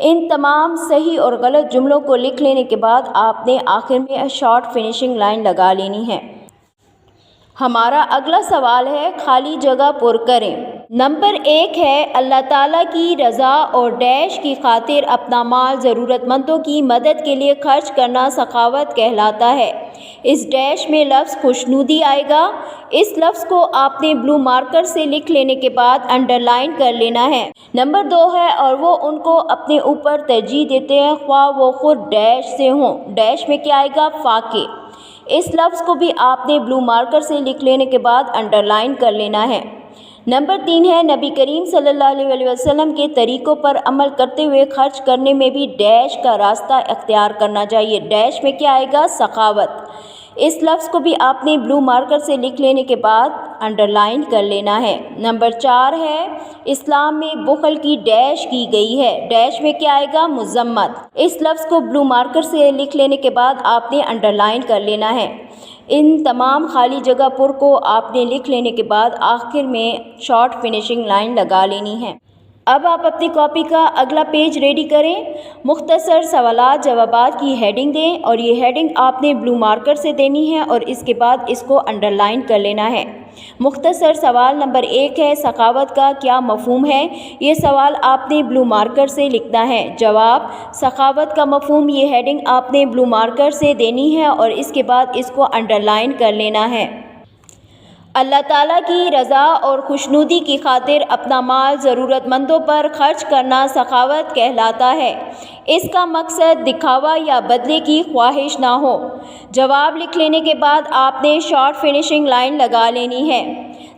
ان تمام صحیح اور غلط جملوں کو لکھ لینے کے بعد آپ نے آخر میں شارٹ فنیشنگ لائن لگا لینی ہے۔ ہمارا اگلا سوال ہے خالی جگہ پر کریں۔ نمبر 1 ہے اللہ تعالیٰ کی رضا اور ڈیش کی خاطر اپنا مال ضرورت مندوں کی مدد کے لیے خرچ کرنا سخاوت کہلاتا ہے۔ اس ڈیش میں لفظ خوشنودی آئے گا۔ اس لفظ کو آپ نے بلو مارکر سے لکھ لینے کے بعد انڈر لائن کر لینا ہے۔ نمبر 2 ہے اور وہ ان کو اپنے اوپر ترجیح دیتے ہیں خواہ وہ خود ڈیش سے ہوں۔ ڈیش میں کیا آئے گا؟ فاقے۔ اس لفظ کو بھی آپ نے بلو مارکر سے لکھ لینے کے بعد انڈر لائن کر لینا ہے۔ نمبر 3 ہے نبی کریم صلی اللہ علیہ وسلم کے طریقوں پر عمل کرتے ہوئے خرچ کرنے میں بھی ڈیش کا راستہ اختیار کرنا چاہیے۔ ڈیش میں کیا آئے گا؟ سخاوت۔ اس لفظ کو بھی آپ نے بلو مارکر سے لکھ لینے کے بعد انڈر لائن کر لینا ہے۔ نمبر 4 ہے اسلام میں بخل کی ڈیش کی گئی ہے۔ ڈیش میں کیا آئے گا؟ مذمت۔ اس لفظ کو بلو مارکر سے لکھ لینے کے بعد آپ نے انڈر لائن کر لینا ہے۔ ان تمام خالی جگہ پر کو آپ نے لکھ لینے کے بعد آخر میں شارٹ فنیشنگ لائن لگا لینی ہے۔ اب آپ اپنی کاپی کا اگلا پیج ریڈی کریں۔ مختصر سوالات جوابات کی ہیڈنگ دیں اور یہ ہیڈنگ آپ نے بلو مارکر سے دینی ہے اور اس کے بعد اس کو انڈر لائن کر لینا ہے۔ مختصر سوال نمبر 1 ہے سخاوت کا کیا مفہوم ہے؟ یہ سوال آپ نے بلو مارکر سے لکھنا ہے۔ جواب سخاوت کا مفہوم، یہ ہیڈنگ آپ نے بلو مارکر سے دینی ہے اور اس کے بعد اس کو انڈر لائن کر لینا ہے۔ اللہ تعالیٰ کی رضا اور خوشنودی کی خاطر اپنا مال ضرورت مندوں پر خرچ کرنا سخاوت کہلاتا ہے۔ اس کا مقصد دکھاوا یا بدلے کی خواہش نہ ہو۔ جواب لکھ لینے کے بعد آپ نے شارٹ فنیشنگ لائن لگا لینی ہے۔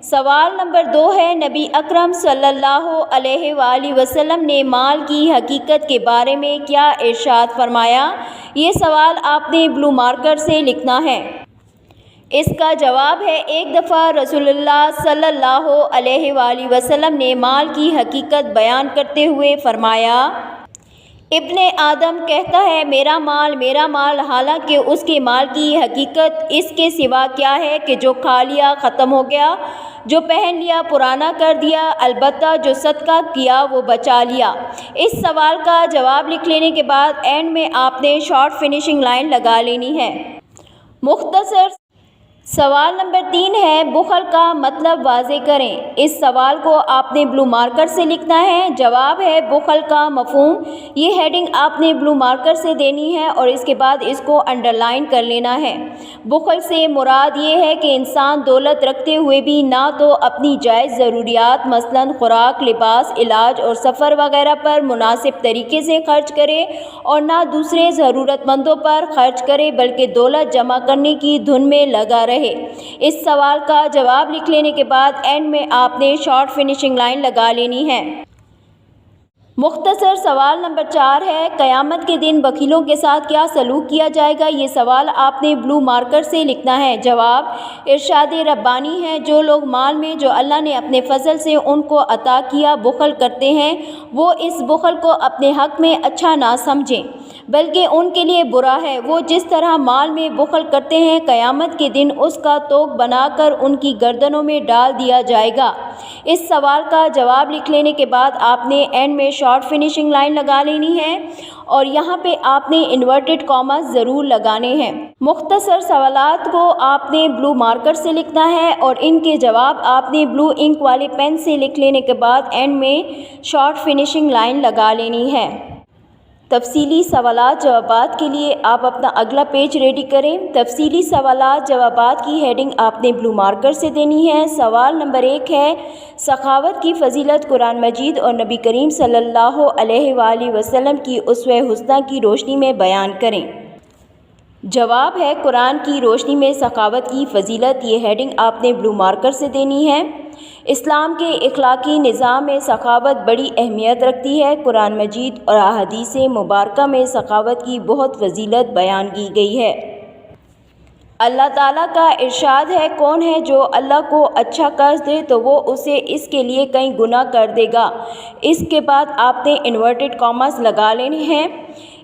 سوال نمبر 2 ہے نبی اکرم صلی اللہ علیہ وآلہ وسلم نے مال کی حقیقت کے بارے میں کیا ارشاد فرمایا؟ یہ سوال آپ نے بلو مارکر سے لکھنا ہے۔ اس کا جواب ہے ایک دفعہ رسول اللہ صلی اللہ علیہ وآلہ وسلم نے مال کی حقیقت بیان کرتے ہوئے فرمایا ابن آدم کہتا ہے میرا مال، حالانکہ اس کے مال کی حقیقت اس کے سوا کیا ہے کہ جو کھا لیا ختم ہو گیا، جو پہن لیا پرانا کر دیا، البتہ جو صدقہ کیا وہ بچا لیا۔ اس سوال کا جواب لکھ لینے کے بعد اینڈ میں آپ نے شارٹ فنیشنگ لائن لگا لینی ہے۔ مختصر سوال نمبر 3 ہے بخل کا مطلب واضح کریں۔ اس سوال کو آپ نے بلو مارکر سے لکھنا ہے۔ جواب ہے بخل کا مفہوم، یہ ہیڈنگ آپ نے بلو مارکر سے دینی ہے اور اس کے بعد اس کو انڈر لائن کر لینا ہے۔ بخل سے مراد یہ ہے کہ انسان دولت رکھتے ہوئے بھی نہ تو اپنی جائز ضروریات مثلاً خوراک، لباس، علاج اور سفر وغیرہ پر مناسب طریقے سے خرچ کرے اور نہ دوسرے ضرورت مندوں پر خرچ کرے بلکہ دولت جمع کرنے کی دھن میں لگا رہے۔ اس سوال کا جواب لکھ لینے کے بعد اینڈ میں آپ نے شارٹ فنیشنگ لائن لگا لینی ہے۔ مختصر سوال نمبر 4 ہے قیامت کے دن بخیلوں کے ساتھ کیا سلوک کیا جائے گا؟ یہ سوال آپ نے بلو مارکر سے لکھنا ہے۔ جواب ارشاد ربانی ہے جو لوگ مال میں جو اللہ نے اپنے فضل سے ان کو عطا کیا بخل کرتے ہیں وہ اس بخل کو اپنے حق میں اچھا نہ سمجھیں بلکہ ان کے لیے برا ہے۔ وہ جس طرح مال میں بخل کرتے ہیں قیامت کے دن اس کا توق بنا کر ان کی گردنوں میں ڈال دیا جائے گا۔ اس سوال کا جواب لکھ لینے کے بعد آپ نے اینڈ میں شارٹ فنیشنگ لائن لگا لینی ہے اور یہاں پہ آپ نے انورٹڈ کاماز ضرور لگانے ہیں۔ مختصر سوالات کو آپ نے بلو مارکر سے لکھنا ہے اور ان کے جواب آپ نے بلو انک والے پین سے لکھ لینے کے بعد اینڈ میں شارٹ فنیشنگ لائن لگا لینی ہے۔ تفصیلی سوالات جوابات کے لیے آپ اپنا اگلا پیج ریڈی کریں۔ تفصیلی سوالات جوابات کی ہیڈنگ آپ نے بلو مارکر سے دینی ہے۔ سوال نمبر 1 ہے سخاوت کی فضیلت قرآن مجید اور نبی کریم صلی اللہ علیہ وآلہ وسلم کی اسوہ حسنہ کی روشنی میں بیان کریں۔ جواب ہے قرآن کی روشنی میں سخاوت کی فضیلت، یہ ہیڈنگ آپ نے بلو مارکر سے دینی ہے۔ اسلام کے اخلاقی نظام میں سخاوت بڑی اہمیت رکھتی ہے۔ قرآن مجید اور احادیث مبارکہ میں سخاوت کی بہت فضیلت بیان کی گئی ہے۔ اللہ تعالیٰ کا ارشاد ہے کون ہے جو اللہ کو اچھا قرض دے تو وہ اسے اس کے لیے کئی گنا کر دے گا۔ اس کے بعد آپ نے انورٹڈ کاماز لگا لینے ہیں۔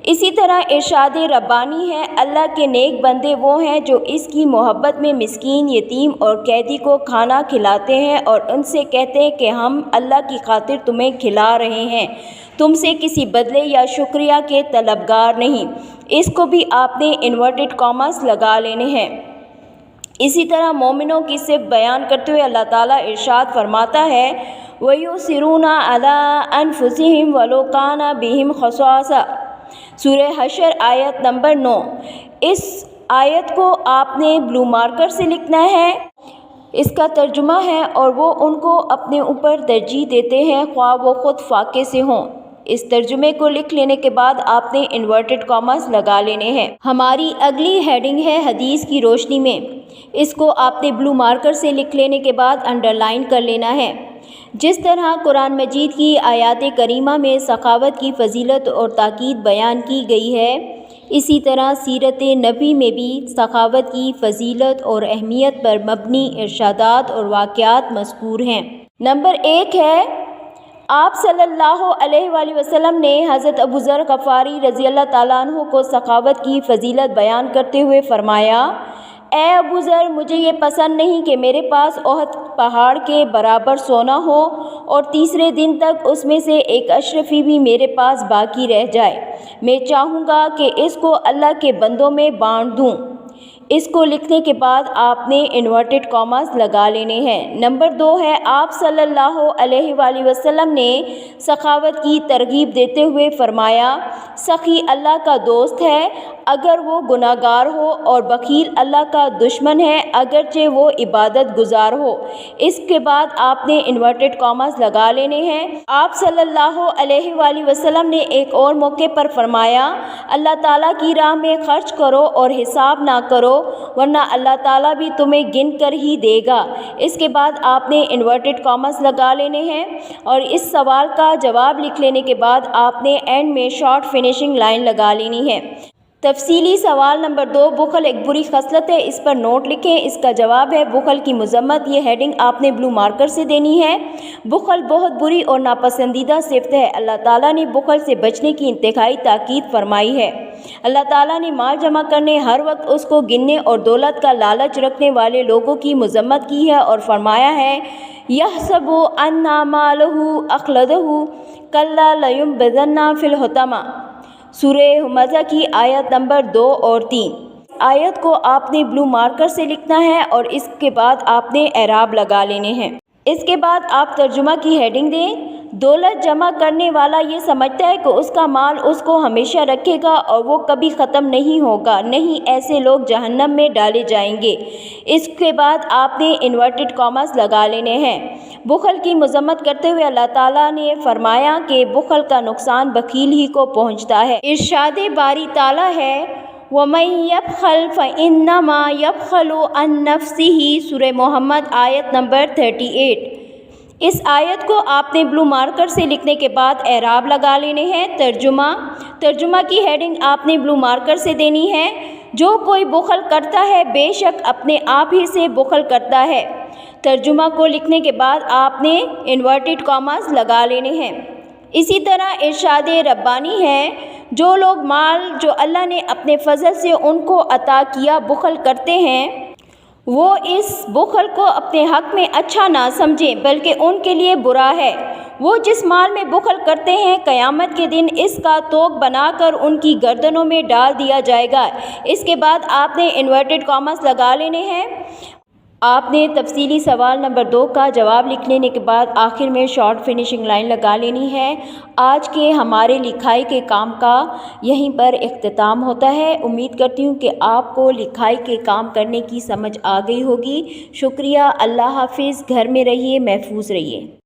اسی طرح ارشاد ربانی ہے، اللہ کے نیک بندے وہ ہیں جو اس کی محبت میں مسکین، یتیم اور قیدی کو کھانا کھلاتے ہیں اور ان سے کہتے ہیں کہ ہم اللہ کی خاطر تمہیں کھلا رہے ہیں، تم سے کسی بدلے یا شکریہ کے طلبگار نہیں۔ اس کو بھی آپ نے انورٹڈ کاماز لگا لینے ہیں۔ اسی طرح مومنوں کی صفت بیان کرتے ہوئے اللہ تعالیٰ ارشاد فرماتا ہے، وَيُؤْثِرُونَ عَلَىٰ أَنفُسِهِمْ وَلَوْ كَانَ بِهِمْ خَصَاصَةٌ، سورہ حشر آیت نمبر 9۔ اس آیت کو آپ نے بلو مارکر سے لکھنا ہے۔ اس کا ترجمہ ہے، اور وہ ان کو اپنے اوپر ترجیح دیتے ہیں خواہ وہ خود فاقے سے ہوں۔ اس ترجمے کو لکھ لینے کے بعد آپ نے انورٹڈ کاماز لگا لینے ہیں۔ ہماری اگلی ہیڈنگ ہے حدیث کی روشنی میں۔ اس کو آپ نے بلو مارکر سے لکھ لینے کے بعد انڈر لائن کر لینا ہے۔ جس طرح قرآن مجید کی آیات کریمہ میں سخاوت کی فضیلت اور تاکید بیان کی گئی ہے، اسی طرح سیرت نبی میں بھی سخاوت کی فضیلت اور اہمیت پر مبنی ارشادات اور واقعات مذکور ہیں۔ نمبر 1 ہے، آپ صلی اللہ علیہ وآلہ وسلم نے حضرت ابو ذر غفاری رضی اللہ تعالیٰ عنہ کو سخاوت کی فضیلت بیان کرتے ہوئے فرمایا، اے ابو ذر، مجھے یہ پسند نہیں کہ میرے پاس احد پہاڑ کے برابر سونا ہو اور تیسرے دن تک اس میں سے ایک اشرفی بھی میرے پاس باقی رہ جائے۔ میں چاہوں گا کہ اس کو اللہ کے بندوں میں بانٹ دوں۔ اس کو لکھنے کے بعد آپ نے انورٹڈ کاماز لگا لینے ہیں۔ نمبر 2 ہے، آپ صلی اللہ علیہ وآلہ وسلم نے سخاوت کی ترغیب دیتے ہوئے فرمایا، سخی اللہ کا دوست ہے اگر وہ گناہ گار ہو، اور بخیل اللہ کا دشمن ہے اگرچہ وہ عبادت گزار ہو۔ اس کے بعد آپ نے انورٹڈ کاماز لگا لینے ہیں۔ آپ صلی اللہ علیہ وآلہ وسلم نے ایک اور موقع پر فرمایا، اللہ تعالیٰ کی راہ میں خرچ کرو اور حساب نہ کرو، ورنہ اللہ تعالیٰ بھی تمہیں گن کر ہی دے گا۔ اس کے بعد آپ نے انورٹڈ کاماز لگا لینے ہیں، اور اس سوال کا جواب لکھ لینے کے بعد آپ نے اینڈ میں شارٹ فنیشنگ لائن لگا لینی ہے۔ تفصیلی سوال نمبر 2، بخل ایک بری خصلت ہے، اس پر نوٹ لکھیں۔ اس کا جواب ہے بخل کی مذمت۔ یہ ہیڈنگ آپ نے بلو مارکر سے دینی ہے۔ بخل بہت بری اور ناپسندیدہ صفت ہے۔ اللہ تعالیٰ نے بخل سے بچنے کی انتہائی تاکید فرمائی ہے۔ اللہ تعالیٰ نے مال جمع کرنے، ہر وقت اس کو گننے اور دولت کا لالچ رکھنے والے لوگوں کی مذمت کی ہے اور فرمایا ہے، یحسب ان مالہ اخلدہ کلا لینبذن فی الحطمہ، سورہ ہمزہ کی آیت نمبر 2 اور 3۔ آیت کو آپ نے بلو مارکر سے لکھنا ہے اور اس کے بعد آپ نے اعراب لگا لینے ہیں۔ اس کے بعد آپ ترجمہ کی ہیڈنگ دیں، دولت جمع کرنے والا یہ سمجھتا ہے کہ اس کا مال اس کو ہمیشہ رکھے گا اور وہ کبھی ختم نہیں ہوگا، نہیں، ایسے لوگ جہنم میں ڈالے جائیں گے۔ اس کے بعد آپ نے انورٹڈ کاماز لگا لینے ہیں۔ بخل کی مذمت کرتے ہوئے اللہ تعالیٰ نے فرمایا کہ بخل کا نقصان بخیل ہی کو پہنچتا ہے۔ ارشاد باری تعالیٰ ہے، وَمَن يَبْخَلْ فَإِنَّمَا يَبْخَلُ عَن نَفْسِهِ، سورہ محمد آیت نمبر 38۔ اس آیت کو آپ نے بلو مارکر سے لکھنے کے بعد اعراب لگا لینے ہیں۔ ترجمہ کی ہیڈنگ آپ نے بلو مارکر سے دینی ہے، جو کوئی بخل کرتا ہے بے شک اپنے آپ ہی سے بخل کرتا ہے۔ ترجمہ کو لکھنے کے بعد آپ نے انورٹڈ کاماز لگا لینے ہیں۔ اسی طرح ارشاد ربانی ہے، جو لوگ مال جو اللہ نے اپنے فضل سے ان کو عطا کیا بخل کرتے ہیں، وہ اس بخل کو اپنے حق میں اچھا نہ سمجھیں بلکہ ان کے لیے برا ہے۔ وہ جس مال میں بخل کرتے ہیں قیامت کے دن اس کا توق بنا کر ان کی گردنوں میں ڈال دیا جائے گا۔ اس کے بعد آپ نے انورٹڈ کاماز لگا لینے ہیں۔ آپ نے تفصیلی سوال نمبر 2 کا جواب لکھ لینے کے بعد آخر میں شارٹ فنیشنگ لائن لگا لینی ہے۔ آج کے ہمارے لکھائی کے کام کا یہیں پر اختتام ہوتا ہے۔ امید کرتی ہوں کہ آپ کو لکھائی کے کام کرنے کی سمجھ آ گئی ہوگی۔ شکریہ، اللہ حافظ، گھر میں رہیے، محفوظ رہیے۔